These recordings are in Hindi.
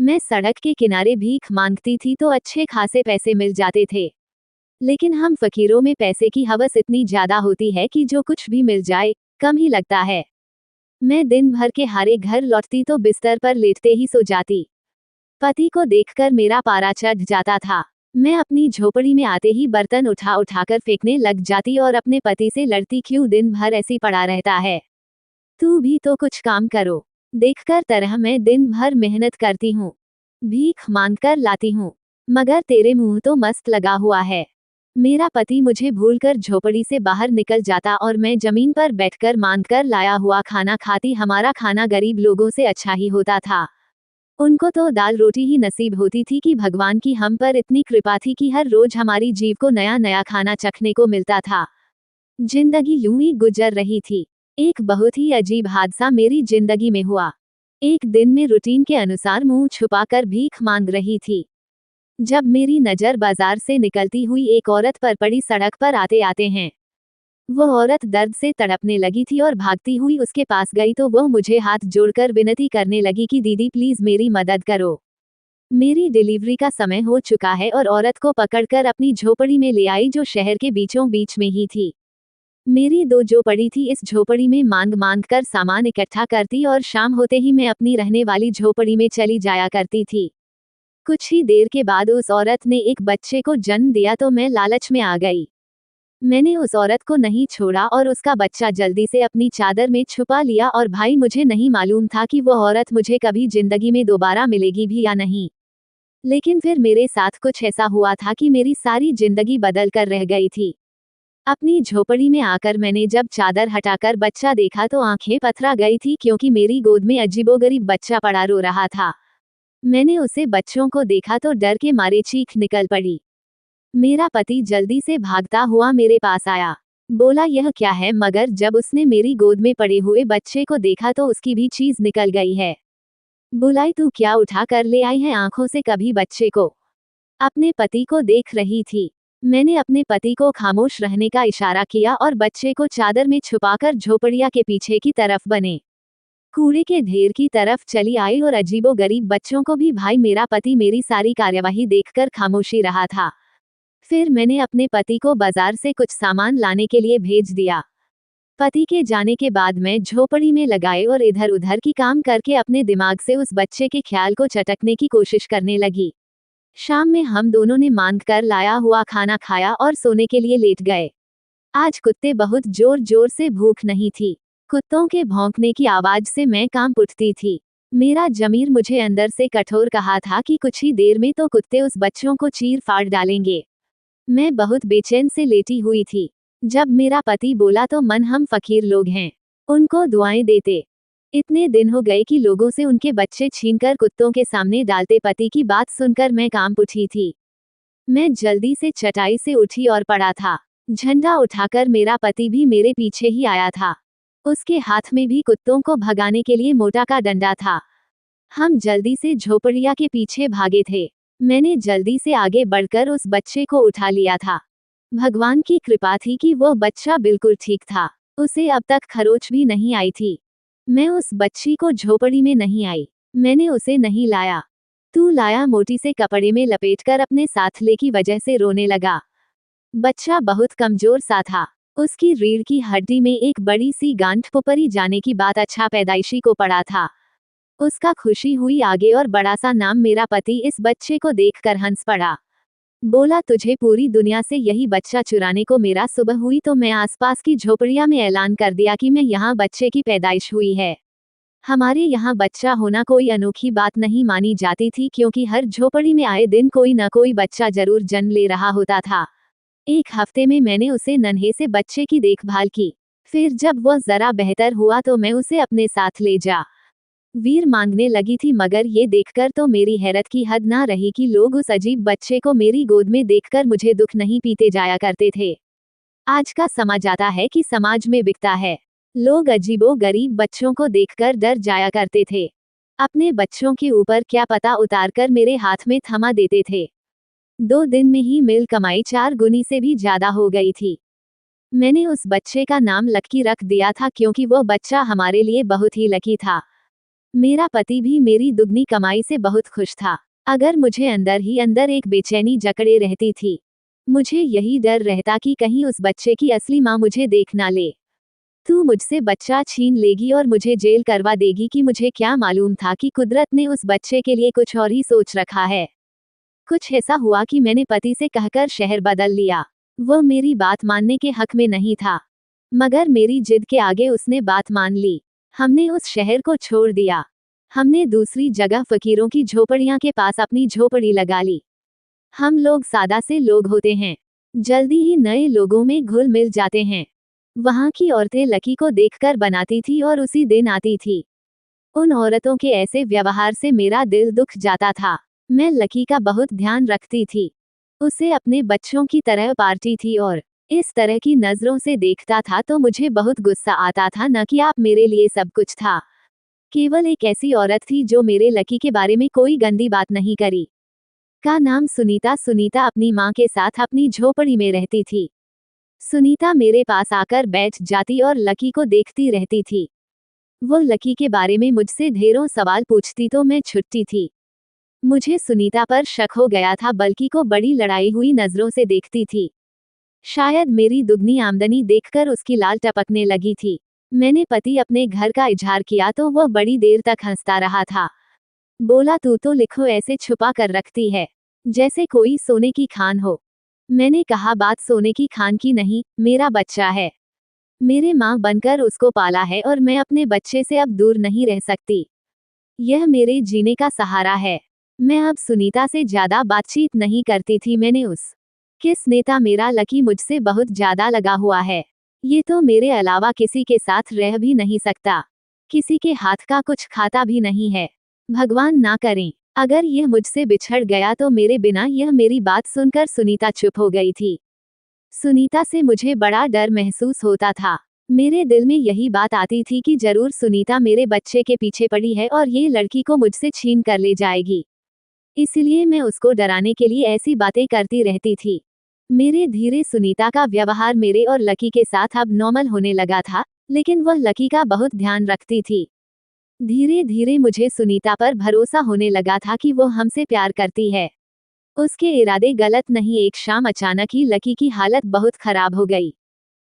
मैं सड़क के किनारे भीख मांगती थी तो अच्छे खासे पैसे मिल जाते थे। लेकिन हम फकीरों में पैसे की हवस इतनी ज्यादा होती है कि जो कुछ भी मिल जाए, कम ही लगता है। मैं दिन भर के हारे घर लौटती तो बिस्तर पर लेटते ही सो जाती। पति को देखकर मेरा पारा चढ़ जाता था। मैं अपनी झोपड़ी में आते ही बर्तन उठा उठाकर फेंकने लग जाती और अपने पति से लड़ती, क्यों दिन भर ऐसी पड़ा रहता है, तू भी तो कुछ काम करो। देखकर तरह मैं दिन भर मेहनत करती हूँ, भीख मांगकर लाती हूँ, मगर तेरे मुंह तो मस्त लगा हुआ है। मेरा पति मुझे भूलकर झोपड़ी से बाहर निकल जाता और मैं जमीन पर बैठकर मांगकर लाया हुआ खाना खाती। हमारा खाना गरीब लोगों से अच्छा ही होता था। उनको तो दाल रोटी ही नसीब होती थी कि भगवान की हम पर इतनी कृपा थी कि हर रोज हमारी जीव को नया नया खाना चखने को मिलता था। जिंदगी यूं ही गुजर रही थी। एक बहुत ही अजीब हादसा मेरी जिंदगी में हुआ। एक दिन मैं रूटीन के अनुसार मुंह छुपाकर भीख मांग रही थी, जब मेरी नजर बाजार से निकलती हुई एक औरत पर पड़ी। सड़क पर आते आते हैं वो औरत दर्द से तड़पने लगी थी और भागती हुई उसके पास गई तो वह मुझे हाथ जोड़कर विनती करने लगी कि दीदी प्लीज मेरी मदद करो, मेरी डिलीवरी का समय हो चुका है। और औरत को पकड़कर अपनी झोपड़ी में ले आई जो शहर के बीचों बीच में ही थी। मेरी दो जो पड़ी थी इस झोपड़ी में मांग मांग कर सामान इकट्ठा करती और शाम होते ही मैं अपनी रहने वाली झोपड़ी में चली जाया करती थी। कुछ ही देर के बाद उस औरत ने एक बच्चे को जन्म दिया तो मैं लालच में आ गई। मैंने उस औरत को नहीं छोड़ा और उसका बच्चा जल्दी से अपनी चादर में छुपा लिया। और भाई मुझे नहीं मालूम था कि वह औरत मुझे कभी जिंदगी में दोबारा मिलेगी भी या नहीं। लेकिन फिर मेरे साथ कुछ ऐसा हुआ था कि मेरी सारी जिंदगी बदल कर रह गई थी। अपनी झोपड़ी में आकर मैंने जब चादर हटाकर बच्चा देखा तो आंखें पथरा गई थी, क्योंकि मेरी गोद में अजीबोगरीब बच्चा पड़ा रो रहा था। मैंने उसे बच्चों को देखा तो डर के मारे चीख निकल पड़ी। मेरा पति जल्दी से भागता हुआ मेरे पास आया, बोला यह क्या है, मगर जब उसने मेरी गोद में पड़े हुए बच्चे को देखा तो उसकी भी चीज निकल गई है। बुलाई तू क्या उठा कर ले आई है? आंखों से कभी बच्चे को, अपने पति को देख रही थी। मैंने अपने पति को खामोश रहने का इशारा किया और बच्चे को चादर में छुपाकर झोपड़िया के पीछे की तरफ बने कूड़े के ढेर की तरफ चली आई और अजीबोगरीब बच्चों को भी। भाई मेरा पति मेरी सारी कार्यवाही देखकर खामोशी रहा था। फिर मैंने अपने पति को बाजार से कुछ सामान लाने के लिए भेज दिया। पति के जाने के बाद मैं झोपड़ी में लगाए और इधर उधर की काम करके अपने दिमाग से उस बच्चे के ख्याल को चटकने की कोशिश करने लगी। शाम में हम दोनों ने मांग कर लाया हुआ खाना खाया और सोने के लिए लेट गए। आज कुत्ते बहुत जोर जोर से भूख नहीं थी। कुत्तों के भौंकने की आवाज से मैं कांप उठती थी। मेरा जमीर मुझे अंदर से कठोर कहा था कि कुछ ही देर में तो कुत्ते उस बच्चों को चीर फाड़ डालेंगे। मैं बहुत बेचैन से लेटी हुई थी। जब मेरा पति बोला तो मन हम फकीर लोग हैं, उनको दुआएं देते। इतने दिन हो गए कि लोगों से उनके बच्चे छीनकर कुत्तों के सामने डालते। पति की बात सुनकर मैं कांप उठी थी। मैं जल्दी से चटाई से उठी और पड़ा था। झंडा उठाकर मेरा पति भी मेरे पीछे ही आया था। उसके हाथ में भी कुत्तों को भगाने के लिए मोटा का डंडा था। हम जल्दी से झोपड़िया के पीछे भागे थे। मैंने जल्दी से आगे बढ़कर उस बच्चे को उठा लिया था। भगवान की कृपा थी कि वो बच्चा बिल्कुल ठीक था, उसे अब तक खरोच भी नहीं आई थी। मैं उस बच्ची को झोपड़ी में नहीं आई, मैंने उसे नहीं लाया। तू लाया, मोटी से कपड़े में लपेटकर अपने साथ ले की वजह से रोने लगा। बच्चा बहुत कमजोर सा था, उसकी रीढ़ की हड्डी में एक बड़ी सी गांठ पुपरी जाने की बात अच्छा पैदाइशी को पड़ा था। उसका खुशी हुई आगे और बड़ा सा नाम। मेरा पति इस बच्चे को देखकर हंस पड़ा, बोला तुझे पूरी दुनिया से यही बच्चा चुराने को मेरा सुबह हुई तो मैं आसपास की झोपड़िया में ऐलान कर दिया कि मैं यहाँ बच्चे की पैदाइश हुई है। हमारे यहाँ बच्चा होना कोई अनोखी बात नहीं मानी जाती थी, क्योंकि हर झोपड़ी में आए दिन कोई न कोई बच्चा जरूर जन्म ले रहा होता था। एक हफ्ते में मैंने उसे नन्हे से बच्चे की देखभाल की। फिर जब वह जरा बेहतर हुआ तो मैं उसे अपने साथ ले जा वीर मांगने लगी थी। मगर ये देखकर तो मेरी हैरत की हद ना रही कि लोग उस अजीब बच्चे को मेरी गोद में देखकर मुझे दुख नहीं पीते जाया करते थे। आज का समाज आता है कि समाज में बिकता है। लोग अजीबो गरीब बच्चों को देखकर डर जाया करते थे। अपने बच्चों के ऊपर क्या पता उतारकर मेरे हाथ में थमा देते थे। 2 दिन में ही मिल कमाई 4 गुनी से भी ज्यादा हो गई थी। मैंने उस बच्चे का नाम लक्की रख दिया था, क्योंकि वो बच्चा हमारे लिए बहुत ही लकी था। मेरा पति भी मेरी दुगनी कमाई से बहुत खुश था। अगर मुझे अंदर ही अंदर एक बेचैनी जकड़े रहती थी। मुझे यही डर रहता कि कहीं उस बच्चे की असली माँ मुझे देख ना ले। तू मुझसे बच्चा छीन लेगी और मुझे जेल करवा देगी कि मुझे क्या मालूम था कि कुदरत ने उस बच्चे के लिए कुछ और ही सोच रखा है। कुछ ऐसा हुआ कि मैंने पति से कहकर शहर बदल लिया। वह मेरी बात मानने के हक में नहीं था, मगर मेरी जिद के आगे उसने बात मान ली। हमने उस शहर को छोड़ दिया। हमने दूसरी जगह फकीरों की झोपड़ियां के पास अपनी झोपड़ी लगा ली। हम लोग सादा से लोग होते हैं, जल्दी ही नए लोगों में घुल मिल जाते हैं। वहां की औरतें लकी को देखकर बनाती थी और उसी दिन आती थी। उन औरतों के ऐसे व्यवहार से मेरा दिल दुख जाता था। मैं लकी का बहुत ध्यान रखती थी, उसे अपने बच्चों की तरह पालती थी और इस तरह की नजरों से देखता था तो मुझे बहुत गुस्सा आता था। न कि आप मेरे लिए सब कुछ था, केवल एक ऐसी औरत थी जो मेरे लकी के बारे में कोई गंदी बात नहीं करी। का नाम सुनीता। सुनीता अपनी माँ के साथ अपनी झोपड़ी में रहती थी। सुनीता मेरे पास आकर बैठ जाती और लकी को देखती रहती थी। वो लकी के बारे में मुझसे ढेरों सवाल पूछती तो मैं छुट्टी थी। मुझे सुनीता पर शक हो गया था, बल्कि को बड़ी लड़ाई हुई नजरों से देखती थी। शायद मेरी दुगनी आमदनी देखकर उसकी लाल टपकने लगी थी। मैंने पति अपने घर का इजहार किया तो वह बड़ी देर तक हंसता रहा था। बोला, तू तो लिखो ऐसे छुपा कर रखती है जैसे कोई सोने की खान हो। मैंने कहा, बात सोने की खान की नहीं, मेरा बच्चा है। मेरे माँ बनकर उसको पाला है और मैं अपने बच्चे से अब दूर नहीं रह सकती। यह मेरे जीने का सहारा है। मैं अब सुनीता से ज्यादा बातचीत नहीं करती थी। मैंने उस किस नेता मेरा लकी मुझसे बहुत ज्यादा लगा हुआ है। ये तो मेरे अलावा किसी के साथ रह भी नहीं सकता, किसी के हाथ का कुछ खाता भी नहीं है। भगवान ना करें अगर यह मुझसे बिछड़ गया तो मेरे बिना। यह मेरी बात सुनकर सुनीता चुप हो गई थी। सुनीता से मुझे बड़ा डर महसूस होता था। मेरे दिल में यही बात आती थी कि जरूर सुनीता मेरे बच्चे के पीछे पड़ी है और ये लड़की को मुझसे छीन कर ले जाएगी। इसलिए मैं उसको डराने के लिए ऐसी बातें करती रहती थी। मेरे धीरे सुनीता का व्यवहार मेरे और लकी के साथ अब नॉर्मल होने लगा था, लेकिन वह लकी का बहुत ध्यान रखती थी। धीरे धीरे मुझे सुनीता पर भरोसा होने लगा था कि वो हमसे प्यार करती है। उसके इरादे गलत नहीं। एक शाम अचानक ही लकी की हालत बहुत खराब हो गई।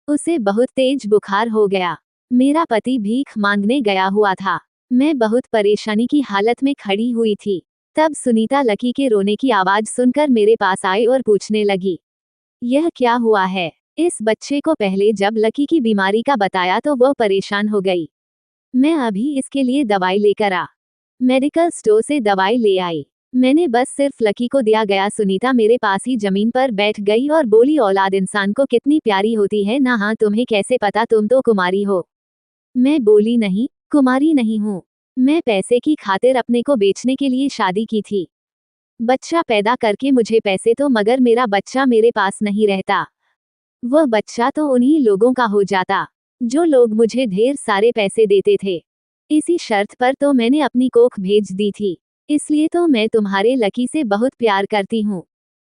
उसे बहुत तेज बुखार हो गया। मेरा पति भीख मांगने गया हुआ था। मैं बहुत परेशानी की हालत में खड़ी हुई थी। तब सुनीता लकी के रोने की आवाज सुनकर मेरे पास आई और पूछने लगी, यह क्या हुआ है? इस बच्चे को पहले जब लकी की बीमारी का बताया तो वह परेशान हो गई। मैं अभी इसके लिए दवाई लेकर आ। मेडिकल स्टोर से दवाई ले आई। मैंने बस सिर्फ लकी को दिया गया। सुनीता मेरे पास ही जमीन पर बैठ गई और बोली, औलाद इंसान को कितनी प्यारी होती है ना। हाँ, तुम्हें कैसे पता? तुम तो कुमारी हो। मैं बोली, नहीं, कुमारी नहीं हूँ। मैं पैसे की खातिर अपने को बेचने के लिए शादी की थी। बच्चा पैदा करके मुझे पैसे तो, मगर मेरा बच्चा मेरे पास नहीं रहता। वह बच्चा तो उन्हीं लोगों का हो जाता जो लोग मुझे ढेर सारे पैसे देते थे। इसी शर्त पर तो मैंने अपनी कोख भेज दी थी। इसलिए तो मैं तुम्हारे लकी से बहुत प्यार करती हूँ।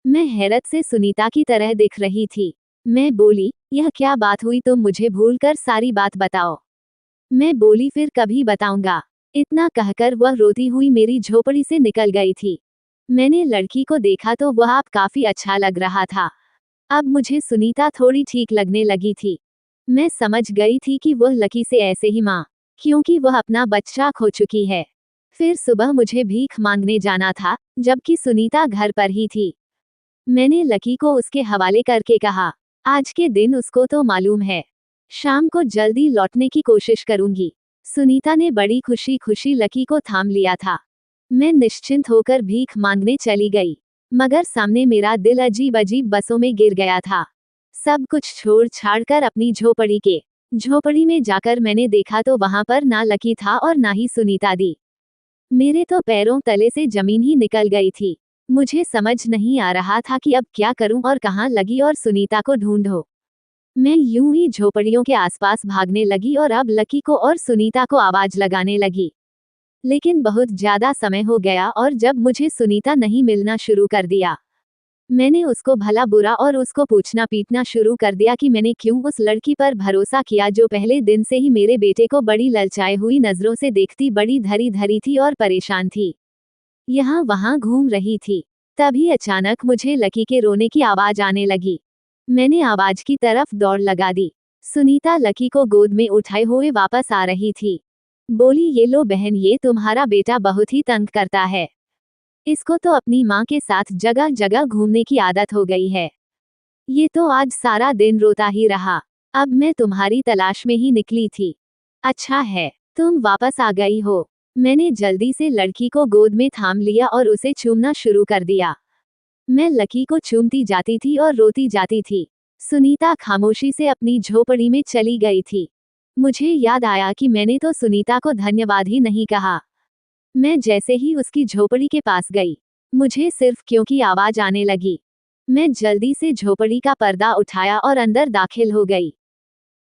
मैं हैरत से सुनीता की तरह दिख रही थी। मैं बोली, यह क्या बात हुई? तुम मुझे भूलकर सारी बात बताओ। मैं बोली, फिर कभी बताऊंगा। इतना कहकर वह रोती हुई मेरी झोपड़ी से निकल गई थी। मैंने लड़की को देखा तो वह अब काफी अच्छा लग रहा था। अब मुझे सुनीता थोड़ी ठीक लगने लगी थी। मैं समझ गई थी कि वह लकी से ऐसे ही माँ, क्योंकि वह अपना बच्चा खो चुकी है। फिर सुबह मुझे भीख मांगने जाना था, जबकि सुनीता घर पर ही थी। मैंने लकी को उसके हवाले करके कहा, आज के दिन उसको तो मालूम है, शाम को जल्दी लौटने की कोशिश करूंगी। सुनीता ने बड़ी खुशी खुशी लकी को थाम लिया था। मैं निश्चिंत होकर भीख मांगने चली गई, मगर सामने मेरा दिल अजीब अजीब बसों में गिर गया था। सब कुछ छोड़ छाड़ कर अपनी झोपड़ी में जाकर मैंने देखा तो वहां पर ना लकी था और ना ही सुनीता दी। मेरे तो पैरों तले से जमीन ही निकल गई थी। मुझे समझ नहीं आ रहा था कि अब क्या करूं और कहां लगी और सुनीता को ढूंढूं। मैं यूं ही झोपड़ियों के आसपास भागने लगी और अब लकी को और सुनीता को आवाज लगाने लगी। लेकिन बहुत ज्यादा समय हो गया और जब मुझे सुनीता नहीं मिलना शुरू कर दिया। मैंने उसको भला बुरा और उसको पूछना पीटना शुरू कर दिया कि मैंने क्यों उस लड़की पर भरोसा किया जो पहले दिन से ही मेरे बेटे को बड़ी ललचाए हुई नजरों से देखती बड़ी धरी धरी थी और परेशान थी, यहाँ वहाँ घूम रही थी। तभी अचानक मुझे लकी के रोने की आवाज आने लगी। मैंने आवाज की तरफ दौड़ लगा दी। सुनीता लकी को गोद में उठाए हुए वापस आ रही थी। बोली, ये लो बहन, ये तुम्हारा बेटा बहुत ही तंग करता है। इसको तो अपनी माँ के साथ जगह जगह घूमने की आदत हो गई है। ये तो आज सारा दिन रोता ही रहा। अब मैं तुम्हारी तलाश में ही निकली थी। अच्छा है तुम वापस आ गई हो। मैंने जल्दी से लड़की को गोद में थाम लिया और उसे चूमना शुरू कर दिया। मैं लकी को चूमती जाती थी और रोती जाती थी। सुनीता खामोशी से अपनी झोपड़ी में चली गई थी। मुझे याद आया कि मैंने तो सुनीता को धन्यवाद ही नहीं कहा। मैं जैसे ही उसकी झोपड़ी के पास गई, मुझे सिर्फ क्यों की आवाज आने लगी। मैं जल्दी से झोपड़ी का पर्दा उठाया और अंदर दाखिल हो गई।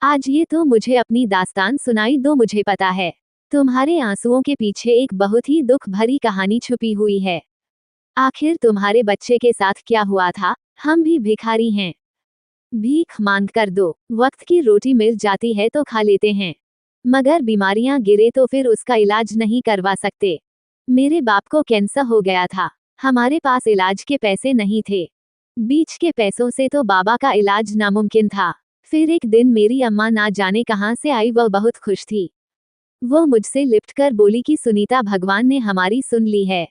आज ये तो मुझे अपनी दास्तान सुनाई दो। मुझे पता है तुम्हारे आंसुओं के पीछे एक बहुत ही दुख भरी कहानी छुपी हुई है। आखिर तुम्हारे बच्चे के साथ क्या हुआ था? हम भी भिखारी हैं, भीख मांग कर दो। वक्त की रोटी मिल जाती है तो खा लेते हैं, मगर बीमारियां गिरे तो फिर उसका इलाज नहीं करवा सकते। मेरे बाप को कैंसर हो गया था, हमारे पास इलाज के पैसे नहीं थे। बीच के पैसों से तो बाबा का इलाज नामुमकिन था। फिर एक दिन मेरी अम्मा ना जाने कहां से आई, वह बहुत खुश थी। वो मुझसे लिपटकर बोली कि सुनीता, भगवान ने हमारी सुन ली है।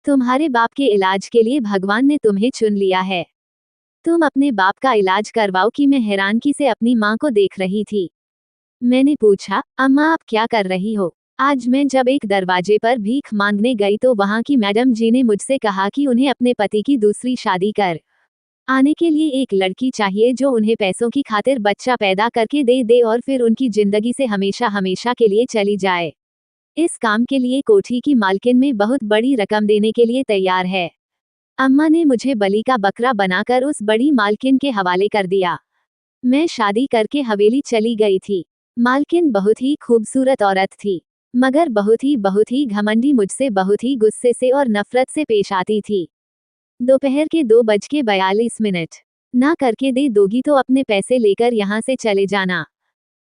तुम्हारे बाप के इलाज के लिए भगवान ने तुम्हें चुन लिया है। तुम अपने बाप का इलाज करवाओ। कि मैं हैरानगी से अपनी माँ को देख रही थी। मैंने पूछा, अम्मा आप क्या कर रही हो? आज मैं जब एक दरवाजे पर भीख मांगने गई तो वहाँ की मैडम जी ने मुझसे कहा कि उन्हें अपने पति की दूसरी शादी कर आने के लिए एक लड़की चाहिए जो उन्हें पैसों की खातिर बच्चा पैदा करके दे दे और फिर उनकी जिंदगी से हमेशा हमेशा के लिए चली जाए। इस काम के लिए कोठी की मालकिन में बहुत बड़ी रकम देने के लिए तैयार है। अम्मा ने मुझे बलि का बकरा बनाकर उस बड़ी मालकिन के हवाले कर दिया। मैं शादी करके हवेली चली गई थी। मालकिन बहुत ही खूबसूरत औरत थी, मगर बहुत ही घमंडी, मुझसे बहुत ही गुस्से से और नफरत से पेश आती थी। दोपहर के 2:42 ना करके दे दोगी तो अपने पैसे लेकर यहाँ से चले जाना।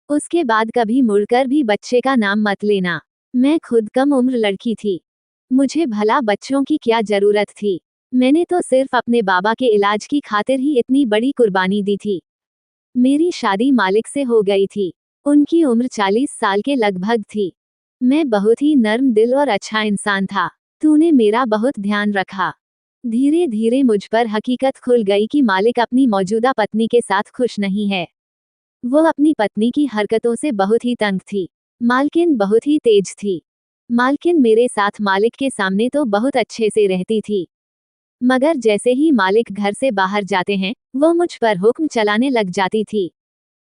उसके बाद कभी मुड़कर भी बच्चे का नाम मत लेना। मैं खुद कम उम्र लड़की थी, मुझे भला बच्चों की क्या जरूरत थी। मैंने तो सिर्फ अपने बाबा के इलाज की खातिर ही इतनी बड़ी कुर्बानी दी थी। मेरी शादी मालिक से हो गई थी। उनकी उम्र 40 साल के लगभग थी। मैं बहुत ही नर्म दिल और अच्छा इंसान था। तूने मेरा बहुत ध्यान रखा। धीरे धीरे मुझ पर हकीकत खुल गई कि मालिक अपनी मौजूदा पत्नी के साथ खुश नहीं है। वो अपनी पत्नी की हरकतों से बहुत ही तंग थी। मालकिन बहुत ही तेज थी। मालकिन मेरे साथ मालिक के सामने तो बहुत अच्छे से रहती थी, मगर जैसे ही मालिक घर से बाहर जाते हैं, वो मुझ पर हुक्म चलाने लग जाती थी।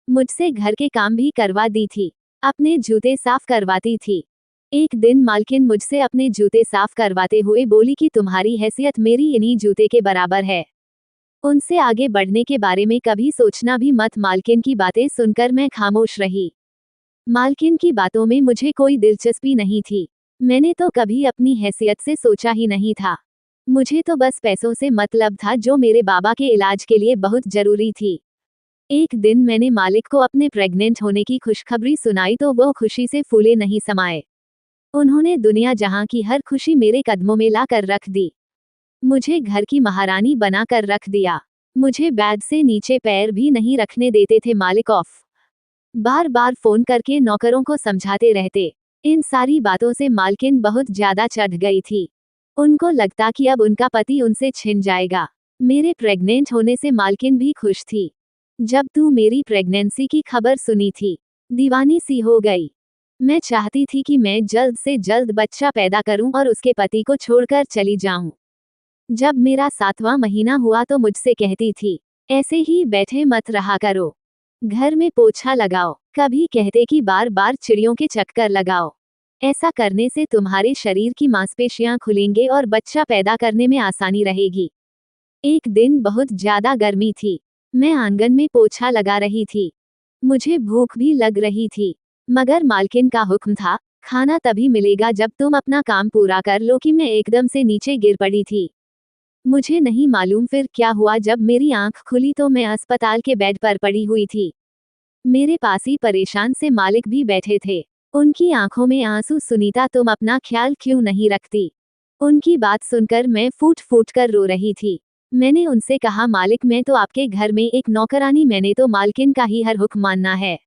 मुझसे घर के काम भी करवा दी थी, अपने जूते साफ करवाती थी। एक दिन मालकिन मुझसे अपने जूते साफ करवाते हुए बोली कि तुम्हारी हैसियत मेरी इन्हीं जूते के बराबर है, उनसे आगे बढ़ने के बारे में कभी सोचना भी मत। मालकिन की बातें सुनकर मैं खामोश रही। मालकिन की बातों में मुझे कोई दिलचस्पी नहीं थी। मैंने तो कभी अपनी हैसियत से सोचा ही नहीं था। मुझे तो बस पैसों से मतलब था जो मेरे बाबा के इलाज के लिए बहुत जरूरी थी। एक दिन मैंने मालिक को अपने प्रेग्नेंट होने की खुशखबरी सुनाई तो वो खुशी से फूले नहीं समाये। उन्होंने दुनिया जहां की हर खुशी मेरे कदमों में ला कर रख दी। मुझे घर की महारानी बना कर रख दिया। मुझे बेड से नीचे पैर भी नहीं रखने देते थे मालिक। बार बार फोन करके नौकरों को समझाते रहते। इन सारी बातों से मालकिन बहुत ज्यादा चढ़ गई थी। उनको लगता कि अब उनका पति उनसे छिन जाएगा। मेरे प्रेग्नेंट होने से मालकिन भी खुश थी। जब तू मेरी प्रेगनेंसी की खबर सुनी थी, दीवानी सी हो गई। मैं चाहती थी कि मैं जल्द से जल्द बच्चा पैदा करूं और उसके पति को छोड़कर चली जाऊं। जब मेरा 7वां महीना हुआ तो मुझसे कहती थी, ऐसे ही बैठे मत रहा करो, घर में पोछा लगाओ। कभी कहते कि बार बार चिड़ियों के चक्कर लगाओ, ऐसा करने से तुम्हारे शरीर की मांसपेशियां खुलेंगे और बच्चा पैदा करने में आसानी रहेगी। एक दिन बहुत ज्यादा गर्मी थी। मैं आंगन में पोछा लगा रही थी। मुझे भूख भी लग रही थी, मगर मालकिन का हुक्म था, खाना तभी मिलेगा जब तुम अपना काम पूरा कर लो। कि मैं एकदम से नीचे गिर पड़ी थी। मुझे नहीं मालूम फिर क्या हुआ, जब मेरी आंख खुली तो मैं अस्पताल के बेड पर पड़ी हुई थी। मेरे पास ही परेशान से मालिक भी बैठे थे। उनकी आंखों में आंसू। सुनीता, तुम अपना ख्याल क्यों नहीं रखती? उनकी बात सुनकर मैं फूट फूट कर रो रही थी। मैंने उनसे कहा, मालिक मैं तो आपके घर में एक नौकरानी, मैंने तो मालकिन का ही हर हुक्म मानना है।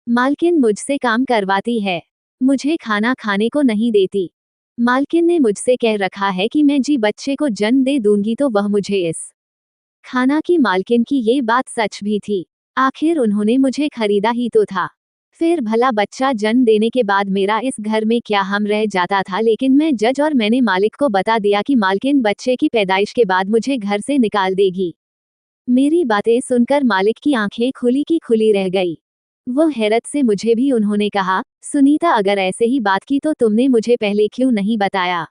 मालकिन मुझसे काम करवाती है, मुझे खाना खाने को नहीं देती। मालकिन ने मुझसे कह रखा है कि मैं जी बच्चे को जन्म दे दूंगी तो वह मुझे इस खाना की मालकिन की ये बात सच भी थी। आखिर उन्होंने मुझे खरीदा ही तो था। फिर भला बच्चा जन्म देने के बाद मेरा इस घर में क्या हम रह जाता था, लेकिन मैं जज और मैंने मालिक को बता दिया कि मालकिन बच्चे की पैदाइश के बाद मुझे घर से निकाल देगी। मेरी बातें सुनकर मालिक की आंखें खुली की खुली रह गई। वो हैरत से मुझे भी उन्होंने कहा, सुनीता अगर ऐसे ही बात की तो तुमने मुझे पहले क्यों नहीं बताया?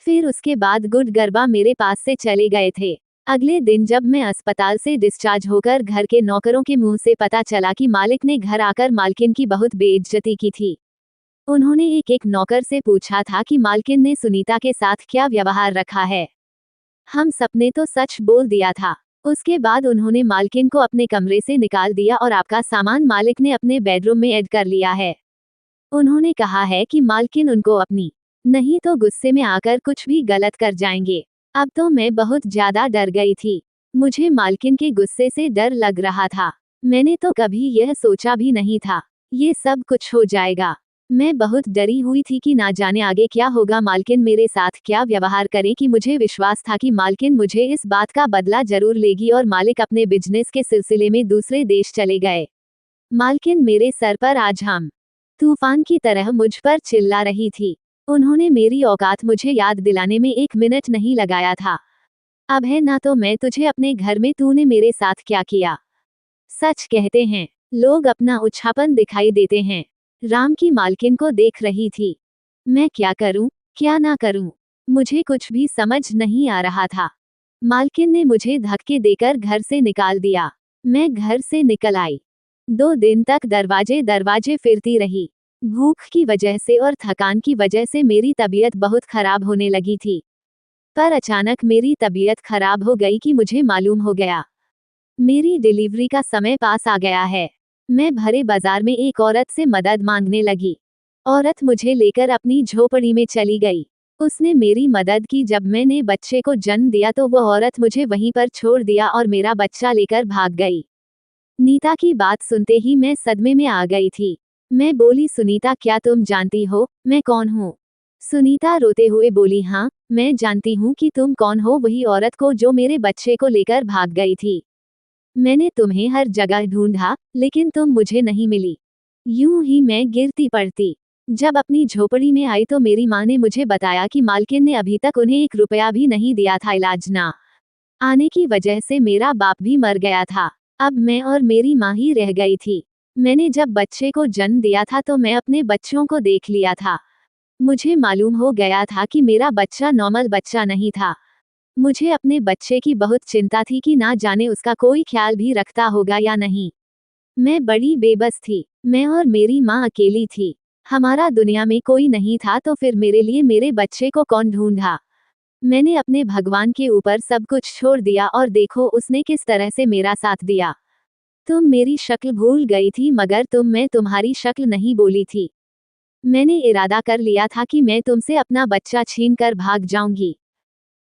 फिर उसके बाद गुड गरबा मेरे पास से चले गए थे। अगले दिन जब मैं अस्पताल से डिस्चार्ज होकर घर के नौकरों के मुंह से पता चला कि मालिक ने घर आकर मालकिन की बहुत बेइज्जती की थी। उन्होंने एक एक नौकर से पूछा था कि मालकिन ने सुनीता के साथ क्या व्यवहार रखा है। हम सबने तो सच बोल दिया था। उसके बाद उन्होंने मालकिन को अपने कमरे से निकाल दिया और आपका सामान मालिक ने अपने बेडरूम में ऐड कर लिया है। उन्होंने कहा है कि मालकिन उनको अपनी नहीं तो गुस्से में आकर कुछ भी गलत कर जाएंगे। अब तो मैं बहुत ज्यादा डर गई थी। मुझे मालकिन के गुस्से से डर लग रहा था। मैंने तो कभी यह सोचा भी नहीं था ये सब कुछ हो जाएगा। मैं बहुत डरी हुई थी कि ना जाने आगे क्या होगा, मालकिन मेरे साथ क्या व्यवहार करे, कि मुझे विश्वास था कि मालकिन मुझे इस बात का बदला जरूर लेगी और मालिक अपने बिजनेस के सिलसिले में दूसरे देश चले गए। मालकिन मेरे सर पर आज हम तूफान की तरह मुझ पर चिल्ला रही थी। उन्होंने मेरी औकात मुझे याद दिलाने में 1 मिनट नहीं लगाया था। अब है ना तो मैं तुझे अपने घर में, तूने मेरे साथ क्या किया? सच कहते हैं लोग अपना उछापन दिखाई देते हैं। राम की मालकिन को देख रही थी। मैं क्या करूं, क्या ना करूं, मुझे कुछ भी समझ नहीं आ रहा था। मालकिन ने मुझे धक्के देकर घर से निकाल दिया। मैं घर से निकल आई। 2 दिन तक दरवाजे दरवाजे फिरती रही। भूख की वजह से और थकान की वजह से मेरी तबीयत बहुत खराब होने लगी थी। पर अचानक मेरी तबीयत खराब हो गई कि मुझे मालूम हो गया मेरी डिलीवरी का समय पास आ गया है। मैं भरे बाजार में एक औरत से मदद मांगने लगी। औरत मुझे लेकर अपनी झोपड़ी में चली गई। उसने मेरी मदद की। जब मैंने बच्चे को जन्म दिया तो वो औरत मुझे वहीं पर छोड़ दिया और मेरा बच्चा लेकर भाग गई। नीता की बात सुनते ही मैं सदमे में आ गई थी। मैं बोली, सुनीता क्या तुम जानती हो मैं कौन हूँ? सुनीता रोते हुए बोली, हाँ मैं जानती हूँ कि तुम कौन हो, वही औरत को जो मेरे बच्चे को लेकर भाग गई थी। मैंने तुम्हें हर जगह ढूंढा लेकिन तुम मुझे नहीं मिली। यूं ही मैं गिरती पड़ती। जब अपनी झोपड़ी में आई तो मेरी माँ ने मुझे बताया कि मालकिन ने अभी तक उन्हें 1 रुपया भी नहीं दिया था। इलाज ना आने की वजह से मेरा बाप भी मर गया था। अब मैं और मेरी माँ ही रह गई थी। मैंने जब बच्चे को जन्म दिया था तो मैं अपने बच्चों को देख लिया था। मुझे मालूम हो गया था कि मेरा बच्चा नॉर्मल बच्चा नहीं था। मुझे अपने बच्चे की बहुत चिंता थी कि ना जाने उसका कोई ख्याल भी रखता होगा या नहीं। मैं बड़ी बेबस थी। मैं और मेरी माँ अकेली थी। हमारा दुनिया में कोई नहीं था तो फिर मेरे लिए मेरे बच्चे को कौन ढूंढा? मैंने अपने भगवान के ऊपर सब कुछ छोड़ दिया और देखो उसने किस तरह से मेरा साथ दिया। तुम मेरी शक्ल भूल गई थी मगर मैं तुम्हारी शक्ल नहीं बोली थी। मैंने इरादा कर लिया था कि मैं तुमसे अपना बच्चा छीन कर भाग जाऊंगी।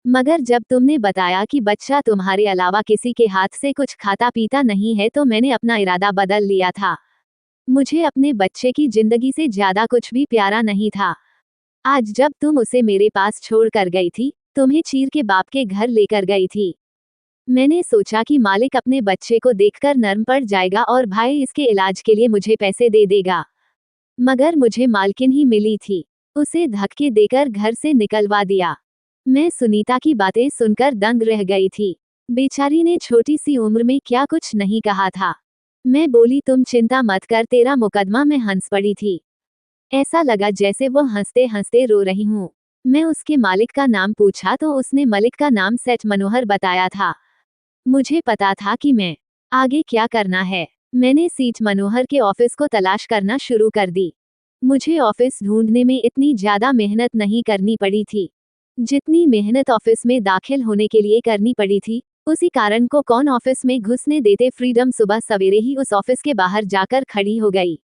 मगर जब तुमने बताया कि बच्चा तुम्हारे अलावा किसी के हाथ से कुछ खाता पीता नहीं है तो मैंने अपना इरादा बदल लिया था। मुझे अपने बच्चे की जिंदगी से ज्यादा कुछ भी प्यारा नहीं था। आज जब तुम उसे मेरे पास छोड़ कर गई थी, तुम्हें चीर के बाप के घर लेकर गई थी, मैंने सोचा कि मालिक अपने बच्चे को देखकर नर्म पड़ जाएगा और भाई इसके इलाज के लिए मुझे पैसे दे देगा। मगर मुझे मालकिन ही मिली थी। उसे धक्के देकर घर से निकलवा दिया। मैं सुनीता की बातें सुनकर दंग रह गई थी। बेचारी ने छोटी सी उम्र में क्या कुछ नहीं कहा था। मैं बोली, तुम चिंता मत कर, तेरा मुकदमा। मैं हंस पड़ी थी। ऐसा लगा जैसे वो हंसते हंसते रो रही हूँ। मैं उसके मालिक का नाम पूछा तो उसने मलिक का नाम सेठ मनोहर बताया था। मुझे पता था कि मैं आगे क्या करना है। मैंने सेठ मनोहर के ऑफिस को तलाश करना शुरू कर दी। मुझे ऑफिस ढूंढने में इतनी ज्यादा मेहनत नहीं करनी पड़ी थी। जितनी मेहनत ऑफिस में दाखिल होने के लिए करनी पड़ी थी, उसी कारण को कौन ऑफिस में घुसने देते। फ्रीडम सुबह सवेरे ही उस ऑफिस के बाहर जाकर खड़ी हो गई।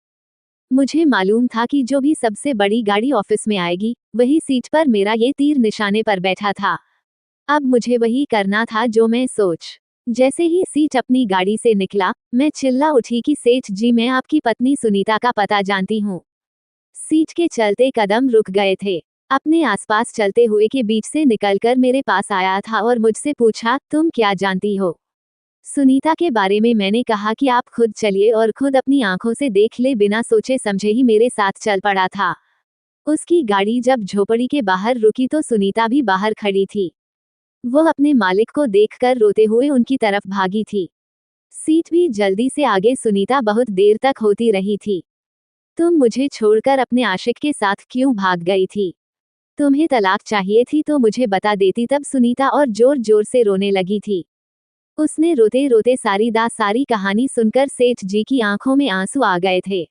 मुझे मालूम था कि जो भी सबसे बड़ी गाड़ी ऑफिस में आएगी, वही सीट पर मेरा ये तीर निशाने पर बैठा था। अब मुझे वही करना था जो मैं सोच। जैसे ही सीट अपनी गाड़ी से निकला, मैं चिल्ला उठी कि सेठ जी, मैं आपकी पत्नी सुनीता का पता जानती हूँ। सीट के चलते कदम रुक गए थे। अपने आसपास चलते हुए के बीच से निकलकर मेरे पास आया था और मुझसे पूछा, तुम क्या जानती हो सुनीता के बारे में। मैंने कहा कि आप खुद चलिए और खुद अपनी आंखों से देख ले। बिना सोचे समझे ही मेरे साथ चल पड़ा था। उसकी गाड़ी जब झोपड़ी के बाहर रुकी तो सुनीता भी बाहर खड़ी थी। वो अपने मालिक को देखकर रोते हुए उनकी तरफ भागी थी। सीट भी जल्दी से आगे। सुनीता बहुत देर तक होती रही थी। तुम मुझे छोड़कर अपने आशिक के साथ क्यों भाग गई थी? तुम्हें तलाक चाहिए थी तो मुझे बता देती। तब सुनीता और जोर जोर से रोने लगी थी। उसने रोते रोते सारी कहानी सुनकर सेठ जी की आंखों में आंसू आ गए थे।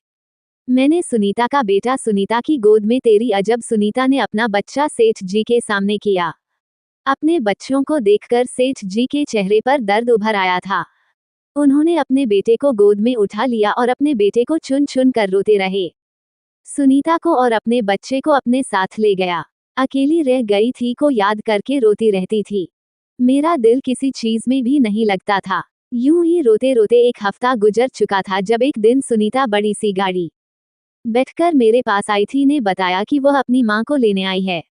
मैंने सुनीता का बेटा सुनीता की गोद में तेरी अजब। सुनीता ने अपना बच्चा सेठ जी के सामने किया। अपने बच्चों को देखकर सेठ जी के चेहरे पर दर्द उभर आया था। उन्होंने अपने बेटे को गोद में उठा लिया और अपने बेटे को चुन चुन कर रोते रहे। सुनीता को और अपने बच्चे को अपने साथ ले गया। अकेली रह गई थी को याद करके रोती रहती थी। मेरा दिल किसी चीज में भी नहीं लगता था। यूं ही रोते रोते एक हफ्ता गुजर चुका था जब एक दिन सुनीता बड़ी सी गाड़ी बैठकर मेरे पास आई थी। ने बताया कि वह अपनी मां को लेने आई है।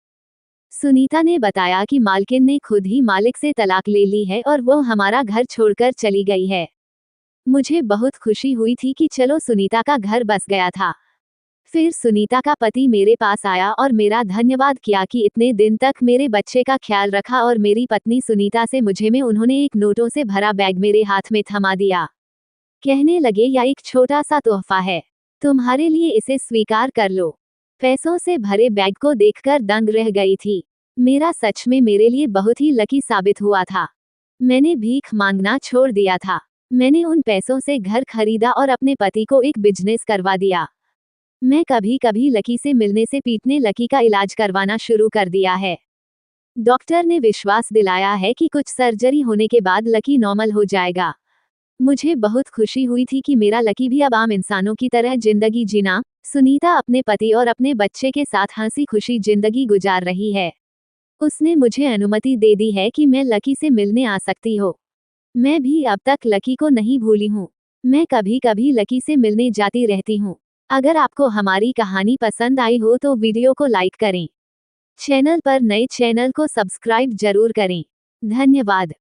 सुनीता ने बताया कि मालकिन ने खुद ही मालिक से तलाक ले ली है और वो हमारा घर छोड़कर चली गई है। मुझे बहुत खुशी हुई थी कि चलो सुनीता का घर बस गया था। फिर सुनीता का पति मेरे पास आया और मेरा धन्यवाद किया कि इतने दिन तक मेरे बच्चे का ख्याल रखा। और मेरी पत्नी सुनीता से मुझे में उन्होंने एक नोटों से भरा बैग मेरे हाथ में थमा दिया। कहने लगे, यह एक छोटा सा तोहफा है, तुम्हारे लिए, इसे स्वीकार कर लो। पैसों से भरे बैग को देखकर दंग रह गई थी। मेरा सच में मेरे लिए बहुत ही लकी साबित हुआ था। मैंने भीख मांगना छोड़ दिया था। मैंने उन पैसों से घर खरीदा और अपने पति को एक बिजनेस करवा दिया। मैं कभी कभी लकी से मिलने से पीटने लकी का इलाज करवाना शुरू कर दिया है। डॉक्टर ने विश्वास दिलाया है कि कुछ सर्जरी होने के बाद लकी नॉर्मल हो जाएगा। मुझे बहुत खुशी हुई थी कि मेरा लकी भी अब आम इंसानों की तरह जिंदगी जीना। सुनीता अपने पति और अपने बच्चे के साथ हंसी खुशी जिंदगी गुजार रही है। उसने मुझे अनुमति दे दी है कि मैं लकी से मिलने आ सकती हूँ। मैं भी अब तक लकी को नहीं भूली हूँ। मैं कभी कभी लकी से मिलने जाती रहती हूँ। अगर आपको हमारी कहानी पसंद आई हो तो वीडियो को लाइक करें। चैनल पर नए चैनल को सब्सक्राइब जरूर करें। धन्यवाद।